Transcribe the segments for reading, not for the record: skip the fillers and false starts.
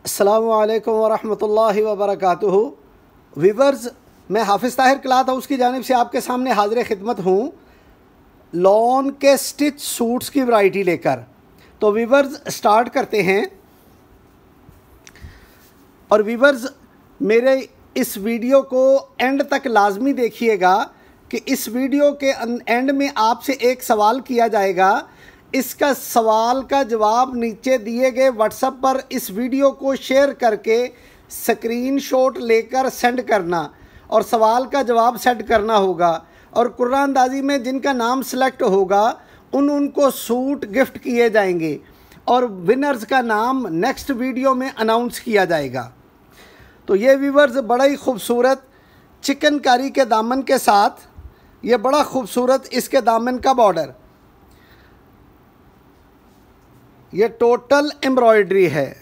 अस्सलामुअलैकुम वरहमतुल्लाहि वबरकातुहू। वीवर्स, मैं हाफिज़ ताहिर क्लॉथ हाउस की जानिब से आपके सामने हाजिर खिदमत हूँ लॉन के स्टिच सूट्स की वैरायटी लेकर। तो वीवर्स स्टार्ट करते हैं। और वीवर्स, मेरे इस वीडियो को एंड तक लाजमी देखिएगा कि इस वीडियो के एंड में आपसे एक सवाल किया जाएगा। इसका सवाल का जवाब नीचे दिए गए व्हाट्सएप पर इस वीडियो को शेयर करके स्क्रीनशॉट लेकर सेंड करना और सवाल का जवाब सेंड करना होगा। और कुरानंदाजी में जिनका नाम सेलेक्ट होगा उनको सूट गिफ्ट किए जाएंगे और विनर्स का नाम नेक्स्ट वीडियो में अनाउंस किया जाएगा। तो ये व्यूवर्स, बड़ा ही खूबसूरत चिकनकारी के दामन के साथ ये बड़ा खूबसूरत इसके दामन का बॉर्डर, ये टोटल एम्ब्रॉयडरी है,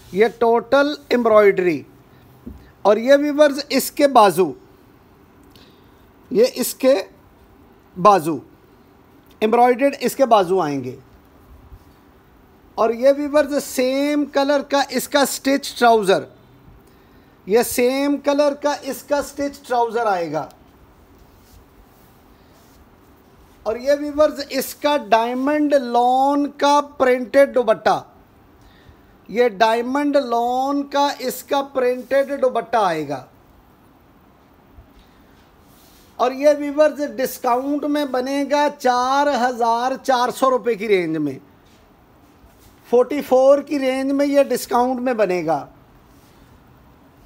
ये टोटल एम्ब्रॉयडरी। और ये व्यूवर्स इसके बाजू, ये इसके बाजू एम्ब्रॉयडर्ड इसके बाजू आएंगे। और ये व्यूवर्स सेम कलर का इसका स्टिच ट्राउज़र, ये सेम कलर का इसका स्टिच ट्राउज़र आएगा। और ये व्यूवर्स इसका डायमंड लॉन का प्रिंटेड दुपट्टा, ये डायमंड लॉन का इसका प्रिंटेड दुपट्टा आएगा। और ये व्यूवर्स डिस्काउंट में बनेगा 4,400 रुपये की रेंज में, 44 की रेंज में ये डिस्काउंट में बनेगा।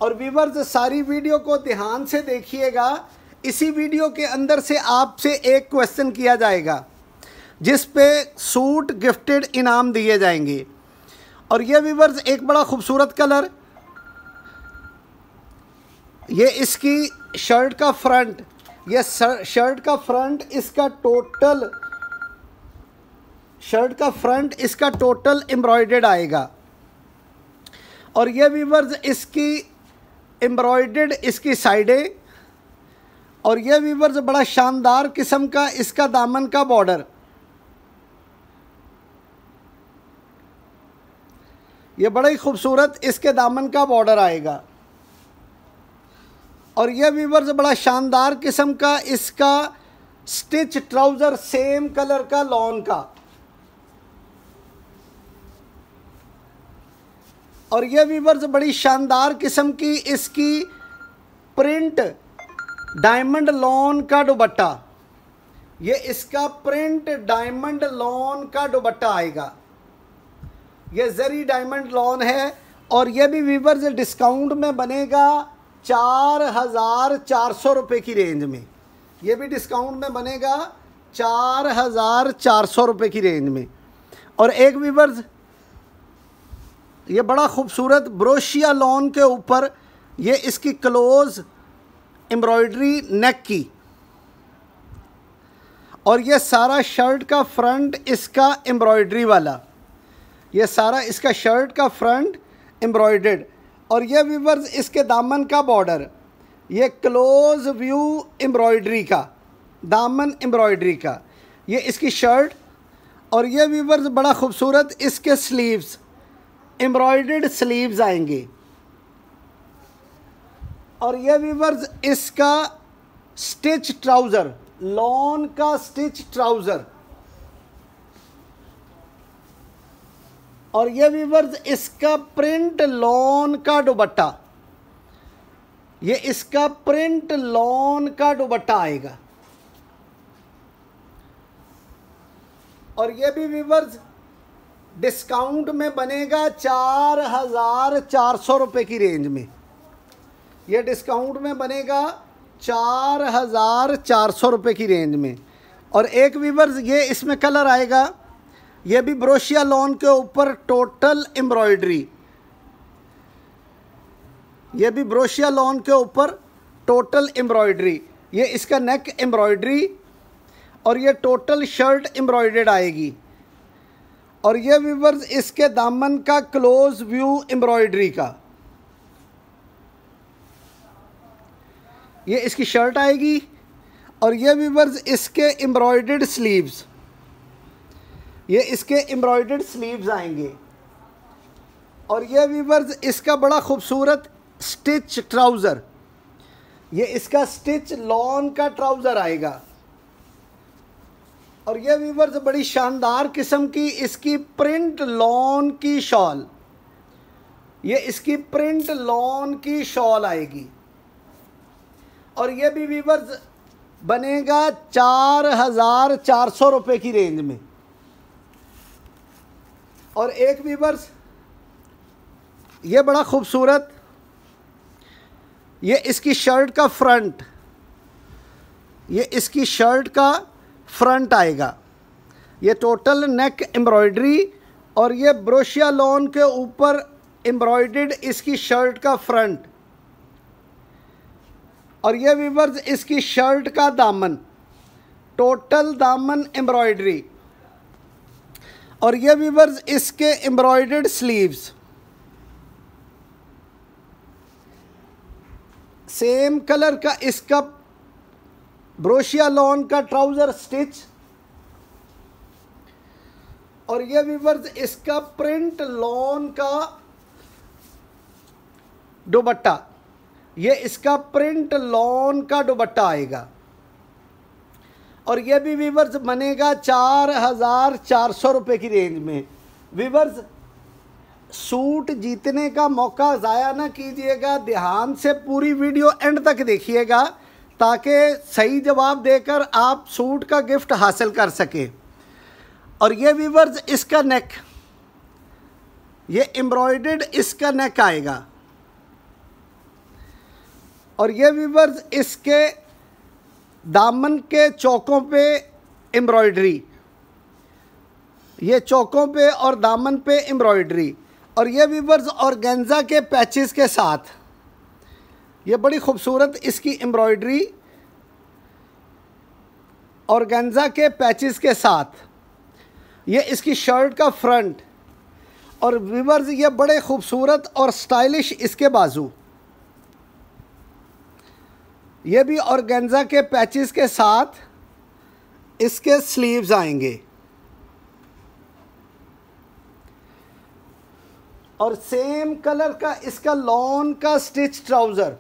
और व्यूवर्स सारी वीडियो को ध्यान से देखिएगा। इसी वीडियो के अंदर से आपसे एक क्वेश्चन किया जाएगा जिस पे सूट गिफ्टेड इनाम दिए जाएंगे। और ये व्यूवर्स एक बड़ा खूबसूरत कलर, ये इसकी शर्ट का फ्रंट, ये शर्ट का फ्रंट इसका टोटल, शर्ट का फ्रंट इसका टोटल एम्ब्रॉयडर्ड आएगा। और ये व्यूवर्स इसकी एम्ब्रॉयडर्ड इसकी साइडें। और ये व्यूवर्स बड़ा शानदार किस्म का इसका दामन का बॉर्डर, ये बड़ा ही खूबसूरत इसके दामन का बॉर्डर आएगा। और ये व्यूवर्स बड़ा शानदार किस्म का इसका स्टिच ट्राउज़र सेम कलर का लॉन का। और ये व्यूवर्स बड़ी शानदार किस्म की इसकी प्रिंट डायमंड लॉन का दुपट्टा, ये इसका प्रिंट डायमंड लॉन का दुपट्टा आएगा। ये जरी डायमंड लॉन है। और ये भी व्यूवर्स डिस्काउंट में बनेगा 4,400 रुपये की रेंज में, ये भी डिस्काउंट में बनेगा 4,400 रुपये की रेंज में। और एक व्यूवर्स ये बड़ा खूबसूरत ब्रोशिया लॉन के ऊपर ये इसकी क्लोज एम्ब्रॉयडरी नेक की। और ये सारा शर्ट का फ्रंट इसका एम्ब्रॉयडरी वाला, ये सारा इसका शर्ट का फ्रंट एम्ब्रॉयडर्ड। और ये व्यूवर्स इसके दामन का बॉर्डर, ये क्लोज व्यू एम्ब्रॉयडरी का, दामन एम्ब्रॉयडरी का, ये इसकी शर्ट। और ये व्यूवर्स बड़ा खूबसूरत इसके स्लीव्स, एम्ब्रॉयडर्ड स्लीव्स आएंगे। और ये व्यूवर्स इसका स्टिच ट्राउज़र, लॉन का स्टिच ट्राउज़र। और ये व्यूवर्स इसका प्रिंट लॉन का दुपट्टा, ये इसका प्रिंट लॉन का दुपट्टा आएगा। और ये भी व्यूवर्स डिस्काउंट में बनेगा 4,400 रुपये की रेंज में, ये डिस्काउंट में बनेगा 4,400 रुपये की रेंज में। और एक व्यूवर्स ये इसमें कलर आएगा, ये भी ब्रोशिया लॉन के ऊपर टोटल एम्ब्रॉयडरी, ये भी ब्रोशिया लॉन के ऊपर टोटल एम्ब्रॉयडरी, ये इसका नेक एम्ब्रॉयडरी। और ये टोटल शर्ट एम्ब्रॉयडर्ड आएगी। और ये व्यूवर्स इसके दामन का क्लोज व्यू एम्ब्रॉयडरी का, ये इसकी शर्ट आएगी। और ये व्यूवर्स इसके एम्ब्रॉयडर्ड स्लीव्स, ये इसके एम्ब्रॉयडर्ड स्लीव्स आएंगे। और ये वीवर्स इसका बड़ा खूबसूरत स्टिच ट्राउज़र, ये इसका स्टिच लॉन का ट्राउज़र आएगा। और ये वीवर्स बड़ी शानदार किस्म की इसकी प्रिंट लॉन की शॉल, ये इसकी प्रिंट लॉन की शॉल आएगी। और ये भी वीवर्स बनेगा 4,400 रुपये की रेंज में। और एक वीवर्स ये बड़ा खूबसूरत, ये इसकी शर्ट का फ्रंट, ये इसकी शर्ट का फ्रंट आएगा। ये टोटल नेक एम्ब्रॉयडरी और ये ब्रोशिया लॉन के ऊपर एम्ब्रॉयडर्ड इसकी शर्ट का फ्रंट। और ये वीवर्स इसकी शर्ट का दामन, टोटल दामन एम्ब्रॉयडरी। और ये वीवर्स इसके एम्ब्रॉयडर्ड स्लीव्स, सेम कलर का इसका ब्रोशिया लॉन का ट्राउज़र स्टिच। और ये वीवर्स इसका प्रिंट लॉन का दुपट्टा, ये इसका प्रिंट लॉन का दुपट्टा आएगा। और ये भी वीवर्स बनेगा 4,400 रुपये की रेंज में। वीवर्स सूट जीतने का मौका ज़ाया ना कीजिएगा, ध्यान से पूरी वीडियो एंड तक देखिएगा ताकि सही जवाब देकर आप सूट का गिफ्ट हासिल कर सकें। और ये वीवर्स इसका नेक, ये एम्ब्रॉयडर्ड इसका नेक आएगा। और ये वीवर्स इसके दामन के चौकों पे एम्ब्रॉयडरी, ये चौकों पे और दामन पे एम्ब्रॉयडरी। और ये वीवर्स ऑर्गेन्जा के पैचेस के साथ, ये बड़ी खूबसूरत इसकी एम्ब्रॉयडरी ऑर्गेन्जा के पैचेस के साथ। ये इसकी शर्ट का फ्रंट। और वीवर्स ये बड़े खूबसूरत और स्टाइलिश इसके बाजू, ये भी ऑर्गेन्जा के पैचेस के साथ इसके स्लीव्स आएंगे। और सेम कलर का इसका लॉन का स्टिच ट्राउज़र,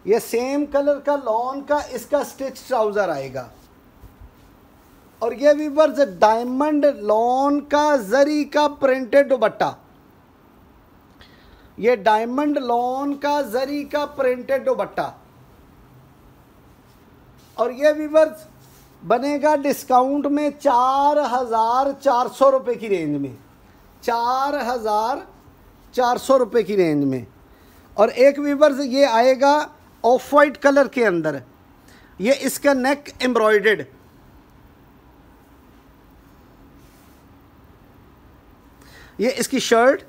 ये सेम कलर का लॉन का इसका स्टिच ट्राउज़र आएगा। और ये वीवर्स डायमंड लॉन का जरी का प्रिंटेड दुपट्टा, ये डायमंड लॉन का जरी का प्रिंटेड दुपट्टा। और ये वीवर्स बनेगा डिस्काउंट में 4,400 रुपये की रेंज में, 4,400 रुपये की रेंज में। और एक वीवर्स ये आएगा ऑफ वाइट कलर के अंदर, ये इसका नेक एम्ब्रॉयडर्ड, ये इसकी शर्ट।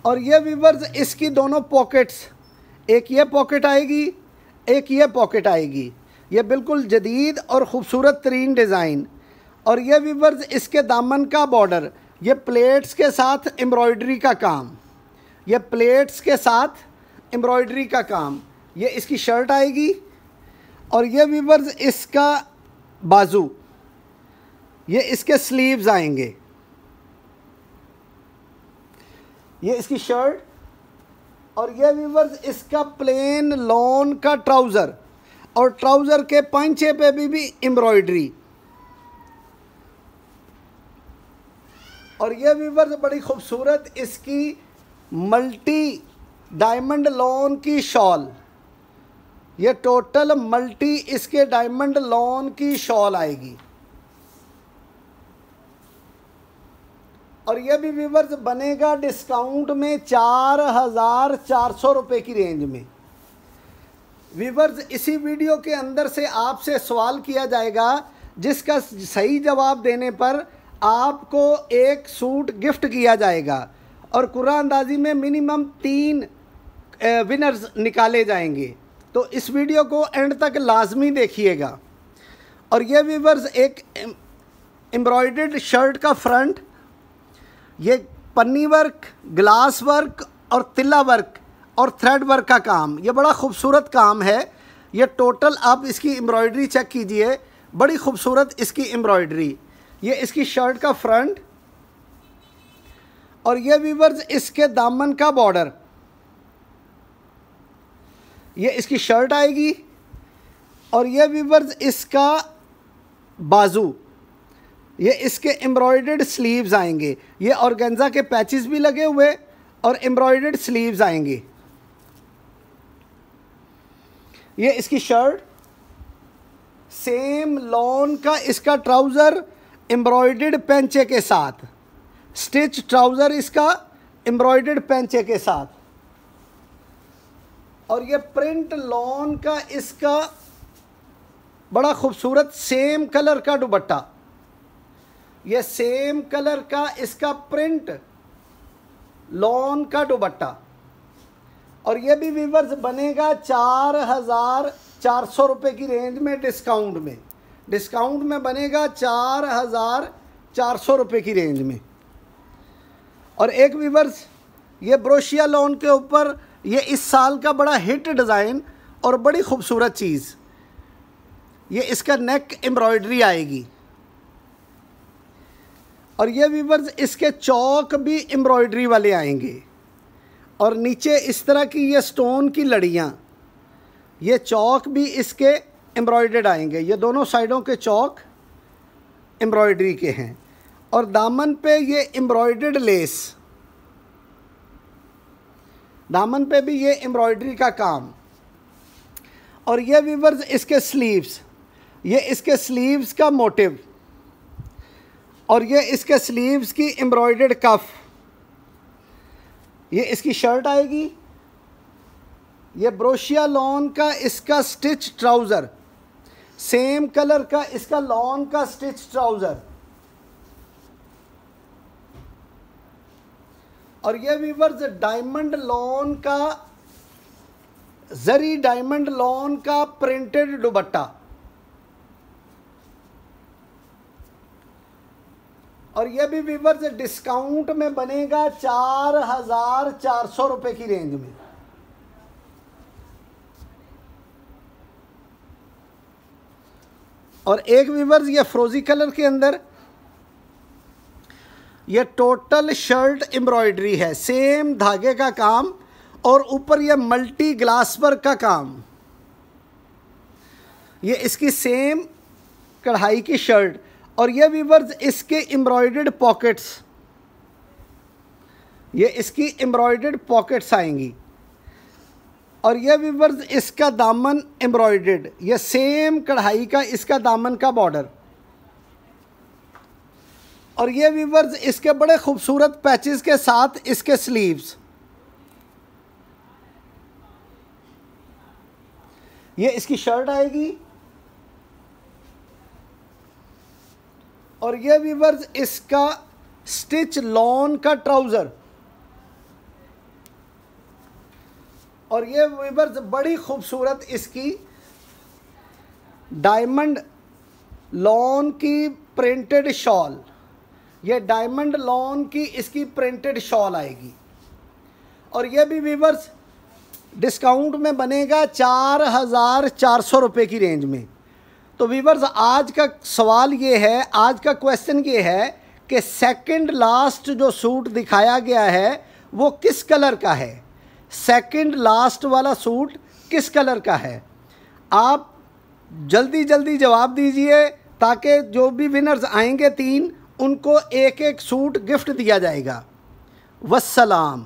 और ये वीवर्स इसकी दोनों पॉकेट्स, एक ये पॉकेट आएगी, एक ये पॉकेट आएगी। ये बिल्कुल जदीद और ख़ूबसूरत तरीन डिज़ाइन। और ये वीवर्स इसके दामन का बॉर्डर, ये प्लेट्स के साथ एम्ब्रॉयडरी का काम, ये प्लेट्स के साथ एम्ब्रॉयडरी का काम। ये इसकी शर्ट आएगी। और ये वीवर्स इसका बाजू, ये इसके स्लीव्स आएंगे, ये इसकी शर्ट। और ये वीवर्स इसका प्लेन लॉन का ट्राउज़र, और ट्राउज़र के पंचे पे भी एम्ब्रॉयडरी। और ये वीवर्स बड़ी खूबसूरत इसकी मल्टी डायमंड लॉन की शॉल, ये टोटल मल्टी इसके डायमंड लॉन की शॉल आएगी। और ये भी वीवर्स बनेगा डिस्काउंट में 4,400 रुपये की रेंज में। वीवर्स इसी वीडियो के अंदर से आपसे सवाल किया जाएगा जिसका सही जवाब देने पर आपको एक सूट गिफ्ट किया जाएगा। और कुरान अंदाज़ी में मिनिमम 3 विनर्स निकाले जाएंगे। तो इस वीडियो को एंड तक लाजमी देखिएगा। और ये वीवर्स एक एम्ब्रॉयडर्ड शर्ट का फ्रंट, ये पन्नी वर्क, ग्लास वर्क और तिल्ला वर्क और थ्रेड वर्क का काम, ये बड़ा खूबसूरत काम है। ये टोटल आप इसकी एम्ब्रॉयडरी चेक कीजिए, बड़ी खूबसूरत इसकी एम्ब्रॉयडरी। ये इसकी शर्ट का फ्रंट, और ये वीवर्स इसके दामन का बॉर्डर। ये इसकी शर्ट आएगी, और ये वीवर्स इसका बाजू, ये इसके एम्ब्रॉयडर्ड स्लीव्स आएंगे। ये ऑर्गेन्जा के पैचेस भी लगे हुए और एम्ब्रॉयडर्ड स्लीव्स आएंगे। ये इसकी शर्ट, सेम लॉन का इसका ट्राउज़र एम्ब्रॉयडर्ड पेंचे के साथ, स्टिच ट्राउज़र इसका एम्ब्रॉयडर्ड पेंचे के साथ। और ये प्रिंट लॉन का इसका बड़ा खूबसूरत सेम कलर का दुपट्टा, ये सेम कलर का इसका प्रिंट लॉन का दुपट्टा। और ये भी वीवर्स बनेगा 4,400 रुपये की रेंज में, डिस्काउंट में बनेगा 4,400 रुपये की रेंज में। और एक वीवर्स ये ब्रोशिया लॉन के ऊपर ये इस साल का बड़ा हिट डिज़ाइन और बड़ी खूबसूरत चीज़, ये इसका नेक एम्ब्रॉयडरी आएगी। और ये वीवर्स इसके चौक भी एम्ब्रॉयडरी वाले आएंगे, और नीचे इस तरह की ये स्टोन की लड़ियाँ, ये चौक भी इसके एम्ब्रॉयडर्ड आएंगे। ये दोनों साइडों के चौक एम्ब्रॉयडरी के हैं, और दामन पे ये एम्ब्रॉयडर्ड लेस, दामन पे भी ये एम्ब्रॉयडरी का काम। और ये वीवर्स इसके स्लीव्स, ये इसके स्लीव्स का मोटिव, और ये इसके स्लीव्स की एम्ब्रॉयडर्ड कफ। ये इसकी शर्ट आएगी, ये ब्रोशिया लॉन का इसका स्टिच ट्राउज़र, सेम कलर का इसका लॉन का स्टिच ट्राउज़र। और ये वीवर्स डायमंड लॉन का, जरी डायमंड लॉन का प्रिंटेड दुपट्टा। और ये भी वीवर्स डिस्काउंट में बनेगा 4,400 रुपये की रेंज में। और एक वीवर्स ये फ्रोजी कलर के अंदर ये टोटल शर्ट एम्ब्रॉयडरी है, सेम धागे का काम, और ऊपर ये मल्टी ग्लास वर्क का काम। ये इसकी सेम कढ़ाई की शर्ट, और ये वीवर्स इसके एम्ब्रॉयडर्ड पॉकेट्स, ये इसकी एम्ब्रॉयडर्ड पॉकेट्स आएंगी। और ये वीवर्स इसका दामन एम्ब्रॉयडर्ड, ये सेम कढ़ाई का इसका दामन का बॉर्डर। और ये वीवर्स इसके बड़े खूबसूरत पैचेस के साथ इसके स्लीव्स। ये इसकी शर्ट आएगी, और ये वीवर्स इसका स्टिच लॉन का ट्राउज़र। और ये वीवर्स बड़ी खूबसूरत इसकी डायमंड लॉन की प्रिंटेड शॉल, ये डायमंड लॉन की इसकी प्रिंटेड शॉल आएगी। और ये भी वीवर्स डिस्काउंट में बनेगा 4,400 रुपये की रेंज में। तो वीवर्स आज का सवाल ये है, आज का क्वेश्चन ये है कि सेकंड लास्ट जो सूट दिखाया गया है वो किस कलर का है, सेकंड लास्ट वाला सूट किस कलर का है। आप जल्दी जल्दी जवाब दीजिए, ताकि जो भी विनर्स आएंगे 3, उनको एक एक सूट गिफ्ट दिया जाएगा। वस्सलाम।